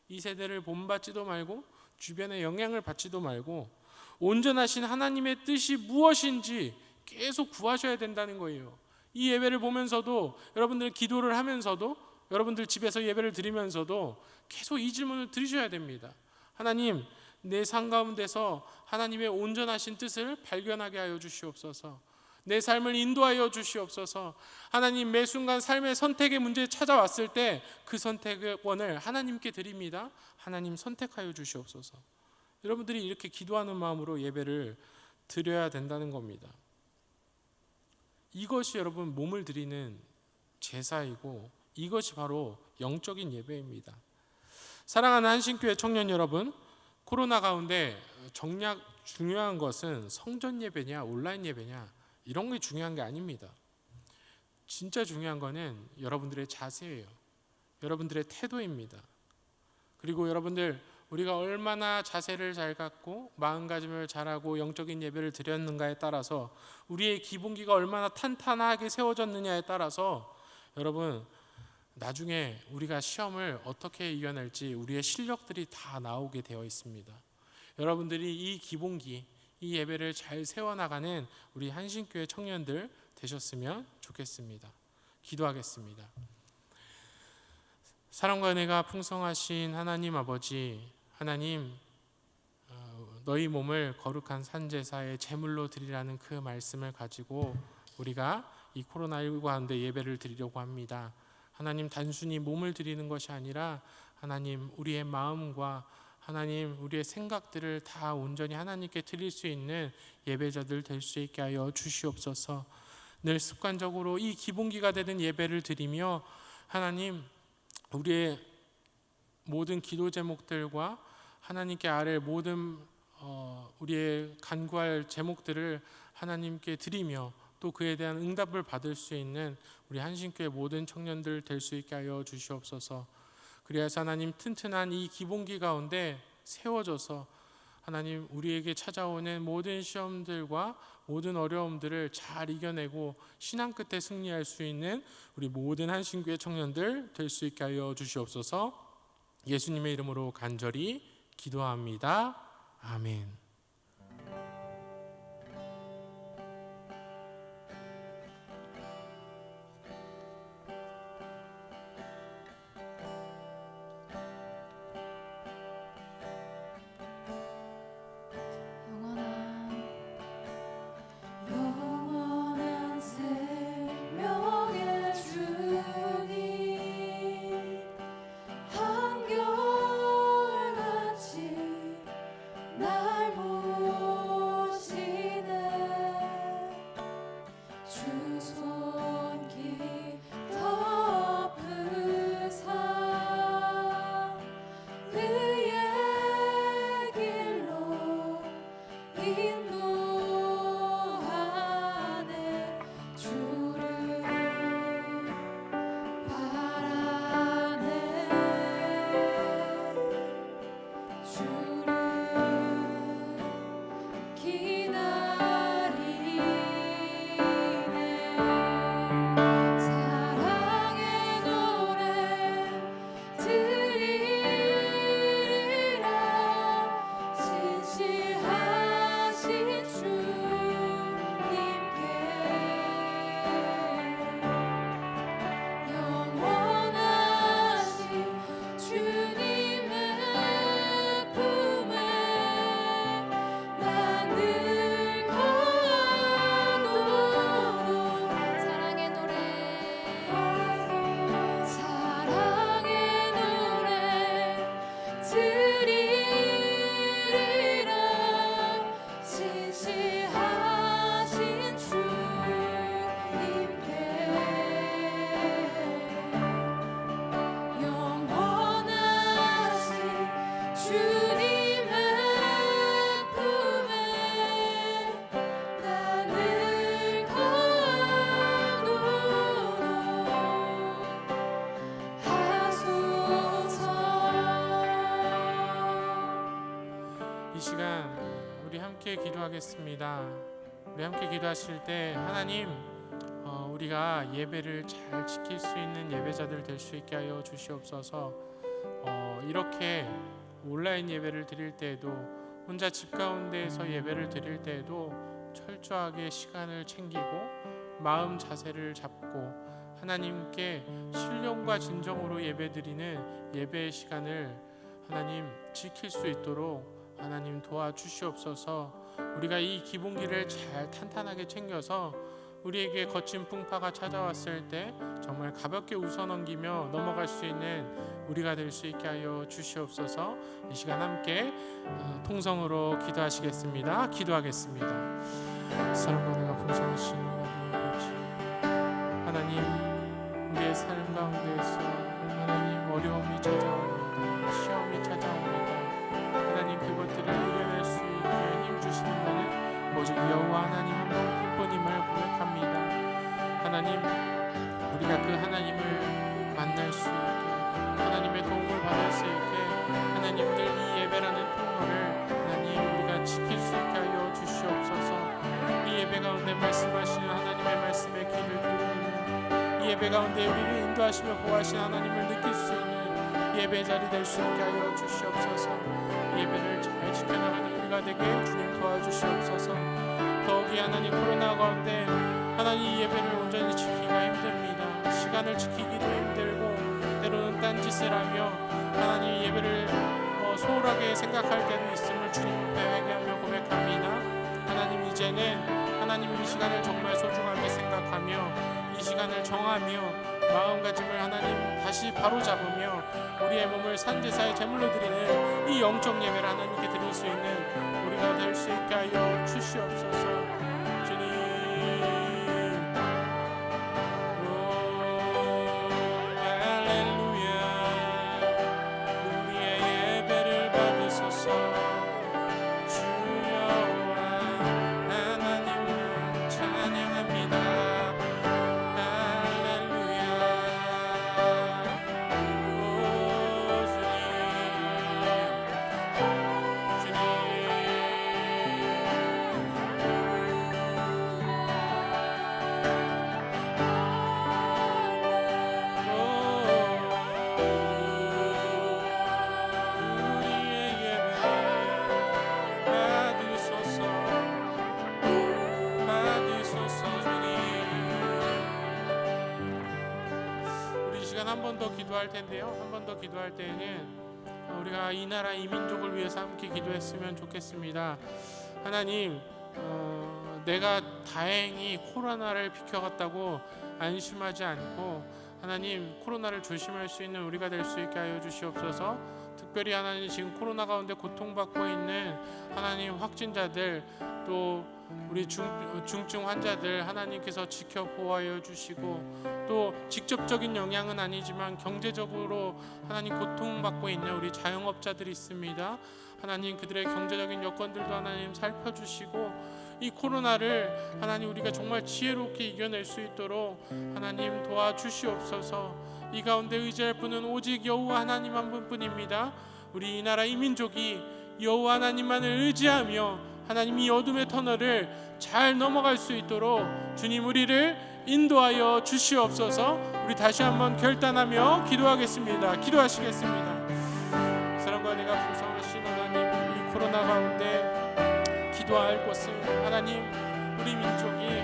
이 세대를 본받지도 말고 주변의 영향을 받지도 말고 온전하신 하나님의 뜻이 무엇인지 계속 구하셔야 된다는 거예요. 이 예배를 보면서도 여러분들 기도를 하면서도 여러분들 집에서 예배를 드리면서도 계속 이 질문을 드리셔야 됩니다. 하나님, 내 삶 가운데서 하나님의 온전하신 뜻을 발견하게 하여 주시옵소서. 내 삶을 인도하여 주시옵소서. 하나님, 매 순간 삶의 선택의 문제에 찾아왔을 때 그 선택권을 하나님께 드립니다. 하나님 선택하여 주시옵소서. 여러분들이 이렇게 기도하는 마음으로 예배를 드려야 된다는 겁니다. 이것이 여러분 몸을 드리는 제사이고 이것이 바로 영적인 예배입니다. 사랑하는 한신교회 청년 여러분, 코로나 가운데 정작 중요한 것은 성전 예배냐 온라인 예배냐 이런 게 중요한 게 아닙니다. 진짜 중요한 거는 여러분들의 자세예요. 여러분들의 태도입니다. 그리고 여러분들 우리가 얼마나 자세를 잘 갖고 마음가짐을 잘하고 영적인 예배를 드렸는가에 따라서, 우리의 기본기가 얼마나 탄탄하게 세워졌느냐에 따라서 여러분 나중에 우리가 시험을 어떻게 이겨낼지 우리의 실력들이 다 나오게 되어 있습니다. 여러분들이 이 기본기, 이 예배를 잘 세워나가는 우리 한신교회 청년들 되셨으면 좋겠습니다. 기도하겠습니다. 사랑과 은혜가 풍성하신 하나님 아버지, 하나님, 너희 몸을 거룩한 산제사의 제물로 드리라는 그 말씀을 가지고 우리가 이 코로나19 가운데 예배를 드리려고 합니다. 하나님, 단순히 몸을 드리는 것이 아니라 하나님, 우리의 마음과 하나님, 우리의 생각들을 다 온전히 하나님께 드릴 수 있는 예배자들 될 수 있게 하여 주시옵소서. 늘 습관적으로 이 기본기가 되는 예배를 드리며 하나님, 우리의 모든 기도 제목들과 하나님께 아뢰 모든 우리의 간구할 제목들을 하나님께 드리며 또 그에 대한 응답을 받을 수 있는 우리 한신교회 모든 청년들 될 수 있게 하여 주시옵소서. 그리하여서 하나님, 튼튼한 이 기본기 가운데 세워져서 하나님, 우리에게 찾아오는 모든 시험들과 모든 어려움들을 잘 이겨내고 신앙 끝에 승리할 수 있는 우리 모든 한신교회 청년들 될 수 있게 하여 주시옵소서. 예수님의 이름으로 간절히 기도합니다. 아멘. 영원한 생명의 주님, 한결같이 날 보시네. 주 손길 덮으사 그의 길로 인도하네. 주를 바라네. 주를 기다리네. 사랑의 노래 드리리라. 신실하신 주님께 영원하신 주님의 품에 나 늘 거하도록. 사랑의 노래, 사랑의 노래 드리리라. 신실하신 주님께 영원하신 주님의 품에 나 늘 거하도록 하소서. 이 시간 우리 함께 기도하겠습니다. 우리 함께 기도하실 때 하나님, 우리가 예배를 잘 지킬 수 있는 예배자들 될 수 있게 하여 주시옵소서. 이렇게 온라인 예배를 드릴 때에도, 혼자 집 가운데에서 예배를 드릴 때에도 철저하게 시간을 챙기고 마음 자세를 잡고 하나님께 신령과 진정으로 예배드리는 예배의 시간을 하나님 지킬 수 있도록 하나님 도와주시옵소서. 우리가 이 기본기를 잘 탄탄하게 챙겨서 우리에게 거친 풍파가 찾아왔을 때 정말 가볍게 웃어넘기며 넘어갈 수 있는 우리가 될 수 있게 하여 주시옵소서. 이 시간 함께 통성으로 기도하시겠습니다. 기도하겠습니다. 사랑과 은혜가 풍성하신 아버지 하나님, 우리의 삶 가운데에서 하나님 어려움이 찾아옵니다. 시험이 찾아옵니다. 하나님, 그것들을 이겨낼 수 있게 힘주시는 분은 오직 여호와 하나님 한 분뿐임을 고백합니다. 하나님, 우리가 그 하나님을 만날 수 있게, 하나님의 도움을 받을 수 있게 하나님 늘 이 예배라는 통로를 하나님 우리가 지킬 수 있게 하여 주시옵소서. 이 예배 가운데 말씀하시는 하나님의 말씀에 귀를 기울이며 이 예배 가운데 우리를 인도하시며 보호하시는 하나님을 느낄 수 있는 예배 자리 될 수 있게 하여 주시옵소서. 이 예배를 잘 지켜나가는 우리가 되게 주님 도와주시옵소서. 더욱이 하나님 코로나 가운데 하나님 이 예배를 온전히 지키기가 힘듭니다. 시간을 지키기도 힘들고 때로는 딴짓을 하며 하나님 이 예배를 소홀하게 생각할 때도 있음을 주님 앞에 회개하며 고백합니다. 하나님 이제는 하나님 이 시간을 정말 소중하게 생각하며 이 시간을 정하며 마음가짐을 하나님 다시 바로잡으며 우리의 몸을 산제사의 제물로 드리는 이 영적 예배를 하나님께 드릴 수 있는 우리가 될 수 있게 하여 주시옵소서. 주님 할렐루야. 우리의 예배를 받으소서. 주여와 하나님을 찬양합니다. 할렐루야. 오 우리의 예배 받으소서. 받으소서. 주님 우리 이 시간 한 번 더 기도할 텐데요. 한 번 더 기도할 때에는 우리가 이 나라 이 민족을 위해서 함께 기도했으면 좋겠습니다. 하나님 내가 다행히 코로나를 비켜갔다고 안심하지 않고 하나님 코로나를 조심할 수 있는 우리가 될 수 있게 하여 주시옵소서. 특별히 하나님 지금 코로나 가운데 고통받고 있는 하나님 확진자들 또 우리 중증 환자들 하나님께서 지켜 보호하여 주시고 또 직접적인 영향은 아니지만 경제적으로 하나님 고통받고 있는 우리 자영업자들이 있습니다. 하나님 그들의 경제적인 여건들도 하나님 살펴주시고 이 코로나를 하나님 우리가 정말 지혜롭게 이겨낼 수 있도록 하나님 도와주시옵소서. 이 가운데 의지할 분은 오직 여호와 하나님 한 분뿐입니다. 우리 이 나라 이 민족이 여호와 하나님만을 의지하며 하나님 이 어둠의 터널을 잘 넘어갈 수 있도록 주님 우리를 인도하여 주시옵소서. 우리 다시 한번 결단하며 기도하겠습니다. 기도하시겠습니다. 사랑과 은혜가 풍성하신 하나님 이 코로나 가운데 기도할 곳은 하나님 우리 민족이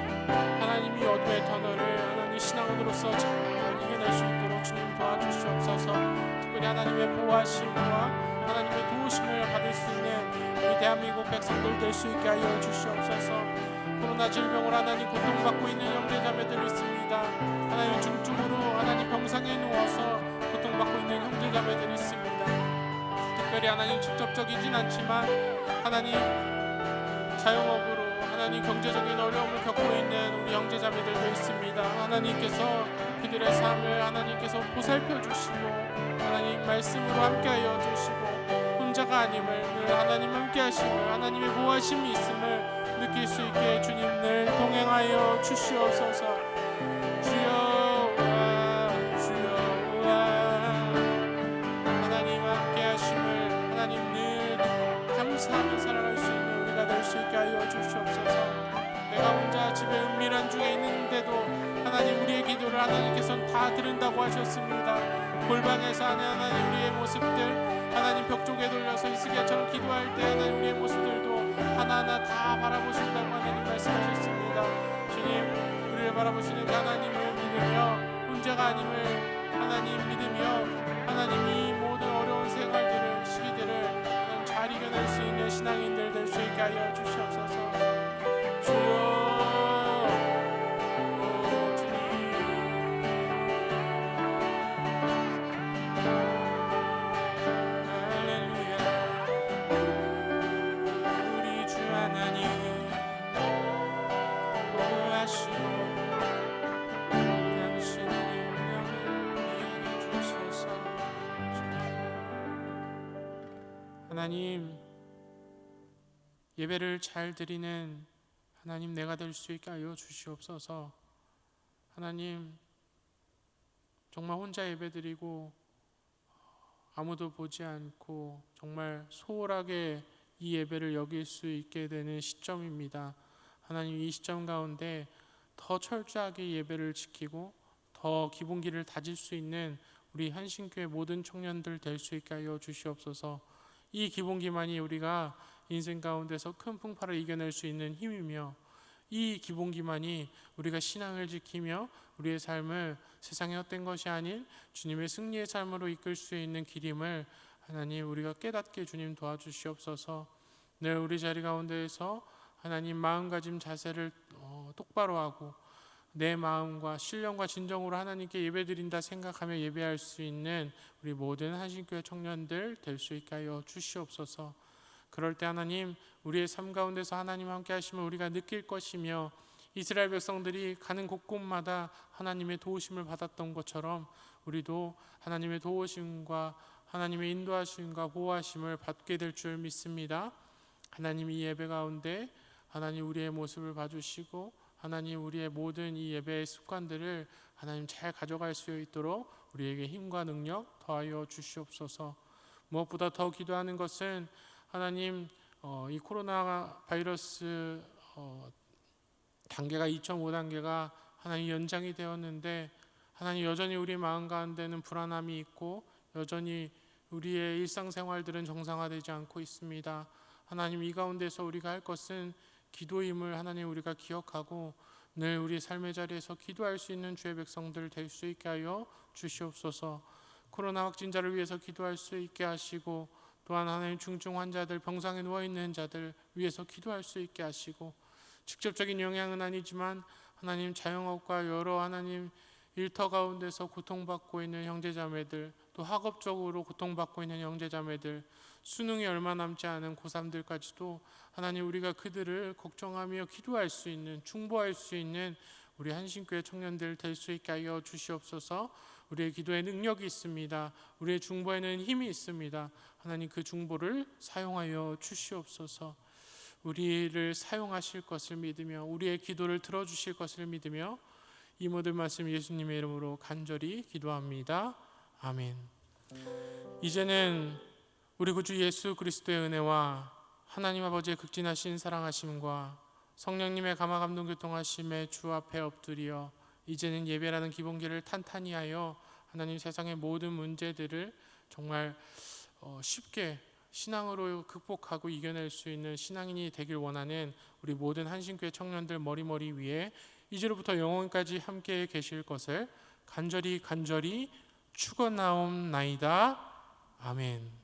하나님 이 어둠의 터널을 하나님 신앙으로서 잘 이겨낼 수 있도록 주님 도와주시옵소서. 특별히 하나님의 보호하심과 하나님의 도우심을 받을 수 있는 우리 대한민국 백성들 될 수 있게 하여 주시옵소서. 코로나 질병으로 하나님 고통받고 있는 형제자매들 있습니다. 하나님 중증으로 하나님 병상에 누워서 고통받고 있는 형제자매들 있습니다. 특별히 하나님 직접적이진 않지만 하나님 자영업으로 하나님 경제적인 어려움을 겪고 있는 우리 형제자매들도 있습니다. 하나님께서 그들의 삶을 하나님께서 보살펴 주시고 하나님 말씀으로 함께하여 주시고 혼자가 아님을 늘 하나님 함께하심을 하나님의 보호하심이 있음을 느낄 수 있게 주님 늘 동행하여 주시옵소서. 주여와 하나님 함께하심을 하나님 늘 감사하며 살아갈 수 있는 우리가 될 수 있게 하여 주시옵소서. 내가 혼자 집에 은밀한 중에 있는데도 하나님 우리의 기도를 하나님께서는 다 들은다고 하셨습니다. 골방에서 하나님 우리의 모습들 하나님 벽 쪽에 돌려서 히스기야처럼 기도할 때 하나님 우리의 모습들도 하나하나 다 바라보신다고 하나님 말씀하셨습니다. 주님 우리를 바라보시는 하나님을 믿으며 혼자가 아님을 하나님 믿으며 하나님 이 모든 어려운 생활들을 시기들을 하나님 잘 이겨낼 수 있는 신앙인들 될 수 있게 하여 주시옵소서. 주여 하나님 예배를 잘 드리는 하나님 내가 될 수 있게 하여 주시옵소서. 하나님 정말 혼자 예배드리고 아무도 보지 않고 정말 소홀하게 이 예배를 여길 수 있게 되는 시점입니다. 하나님, 이 시점 가운데 더 철저하게 예배를 지키고 더 기본기를 다질 수 있는 우리 한신교회 모든 청년들 될 수 있게 하여 주시옵소서. 이 기본기만이 우리가 인생 가운데서 큰 풍파를 이겨낼 수 있는 힘이며, 이 기본기만이 우리가 신앙을 지키며 우리의 삶을 세상의 헛된 것이 아닌 주님의 승리의 삶으로 이끌 수 있는 길임을 하나님 우리가 깨닫게 주님 도와주시옵소서. 늘 우리 자리 가운데에서 하나님 마음가짐 자세를 똑바로 하고 내 마음과 신령과 진정으로 하나님께 예배드린다 생각하며 예배할 수 있는 우리 모든 한신교회 청년들 될 수 있게 하여 주시옵소서. 그럴 때 하나님, 우리의 삶 가운데서 하나님 함께 하시면 우리가 느낄 것이며, 이스라엘 백성들이 가는 곳곳마다 하나님의 도우심을 받았던 것처럼 우리도 하나님의 도우심과 하나님의 인도하심과 보호하심을 받게 될 줄 믿습니다. 하나님, 이 예배 가운데 하나님 우리의 모습을 봐주시고 하나님 우리의 모든 이 예배의 습관들을 하나님 잘 가져갈 수 있도록 우리에게 힘과 능력 더하여 주시옵소서. 무엇보다 더 기도하는 것은 하나님 이 코로나 바이러스 단계가 2.5단계가 하나님 연장이 되었는데, 하나님 여전히 우리 마음 가운데는 불안함이 있고 여전히 우리의 일상생활들은 정상화되지 않고 있습니다. 하나님, 이 가운데서 우리가 할 것은 기도임을 하나님 우리가 기억하고 늘 우리 삶의 자리에서 기도할 수 있는 주의 백성들 될 수 있게 하여 주시옵소서. 코로나 확진자를 위해서 기도할 수 있게 하시고, 또한 하나님 중증 환자들, 병상에 누워있는 자들 위해서 기도할 수 있게 하시고, 직접적인 영향은 아니지만 하나님 자영업과 여러 하나님 일터 가운데서 고통받고 있는 형제자매들, 또 학업적으로 고통받고 있는 형제자매들, 수능이 얼마 남지 않은 고3들까지도 하나님 우리가 그들을 걱정하며 기도할 수 있는, 중보할 수 있는 우리 한신교회 청년들 될 수 있게 하여 주시옵소서. 우리의 기도에 능력이 있습니다. 우리의 중보에는 힘이 있습니다. 하나님, 그 중보를 사용하여 주시옵소서. 우리를 사용하실 것을 믿으며 우리의 기도를 들어주실 것을 믿으며 이 모든 말씀 예수님의 이름으로 간절히 기도합니다. 아멘. 이제는 우리 구주 예수 그리스도의 은혜와 하나님 아버지의 극진하신 사랑하심과 성령님의 감화 감동 교통하심에 주 앞에 엎드려 이제는 예배라는 기본기를 탄탄히 하여 하나님 세상의 모든 문제들을 정말 쉽게 신앙으로 극복하고 이겨낼 수 있는 신앙인이 되길 원하는 우리 모든 한신교회 청년들 머리 위에 이제로부터 영원까지 함께 계실 것을 간절히 축원하옵나이다. 아멘.